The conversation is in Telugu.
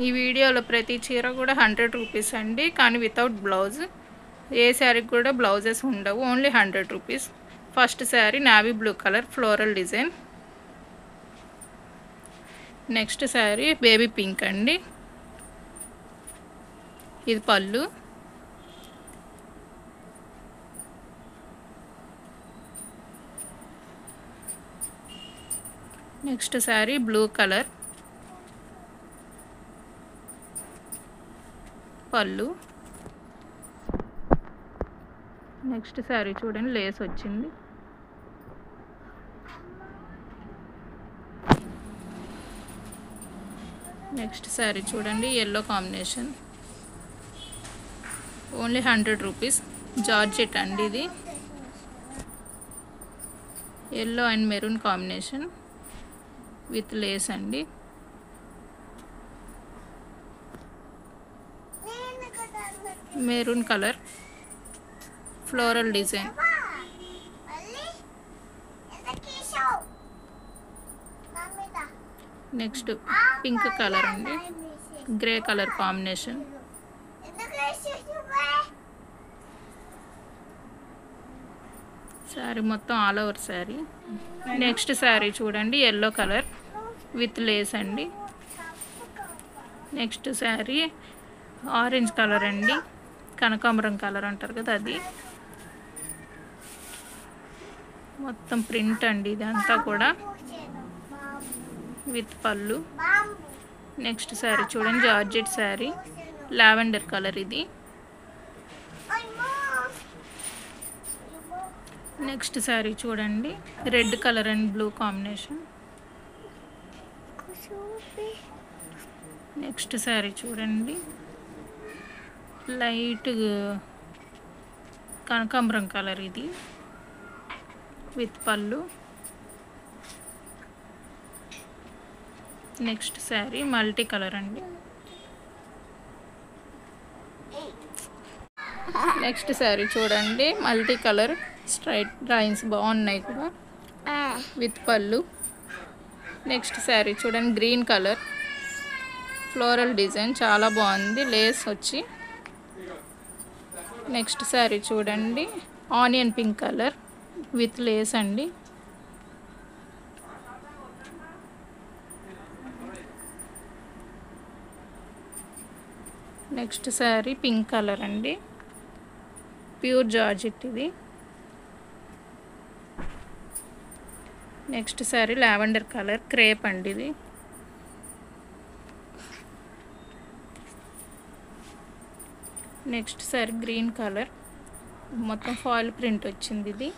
ఈ వీడియోలో ప్రతి చీర కూడా 100 రూపీస్ అండి, కానీ వితౌట్ బ్లౌజ్. ఏ శారీకి కూడా బ్లౌజెస్ ఉండవు, only 100 rupees. First sari navy blue colour floral design. Next sari baby pink అండి, ఇది పళ్ళు. నెక్స్ట్ శారీ బ్లూ కలర్, పళ్ళు. నెక్స్ట్ శారీ చూడండి, లేస్ వచ్చింది. నెక్స్ట్ శారీ చూడండి, yellow combination, only 100 rupees. Georgette అండి ఇది, yellow and maroon combination with lace అండి. Maroon colour floral design. Next pink colour అండి, గ్రే కలర్ కాంబినేషన్. శారీ మొత్తం all over sari. Next sari చూడండి, ఎల్లో కలర్ విత్ లేస్ అండి. నెక్స్ట్ శారీ ఆరెంజ్ కలర్ అండి, కనకాంబరం కలర్ అంటారు కదా అది. మొత్తం ప్రింట్ అండి ఇదంతా కూడా, విత్ పళ్ళు. నెక్స్ట్ శారీ చూడండి, జార్జెట్ శారీ, లావెండర్ కలర్ ఇది. నెక్స్ట్ శారీ చూడండి, red colour and blue combination. Next sari చూడండి, లైట్ కనకాంబరం కలర్ ఇది, విత్ పళ్ళు. నెక్స్ట్ శారీ మల్టీ కలర్ అండి. నెక్స్ట్ శారీ చూడండి, మల్టీ కలర్ స్ట్రైట్ లైన్స్ బాగున్నాయి కూడా, విత్ పళ్ళు. నెక్స్ట్ శారీ చూడండి, గ్రీన్ కలర్ ఫ్లోరల్ డిజైన్, చాలా బాగుంది, లేస్ వచ్చి. నెక్స్ట్ శారీ చూడండి, onion pink colour with lace అండి. నెక్స్ట్ శారీ పింక్ కలర్ అండి, ప్యూర్ జార్జెట్ ఇది. Next sari lavender colour crepe అండి ఇది. నెక్స్ట్ శారీ గ్రీన్ కలర్, మొత్తం ఫాయిల్ ప్రింట్ వచ్చింది ఇది.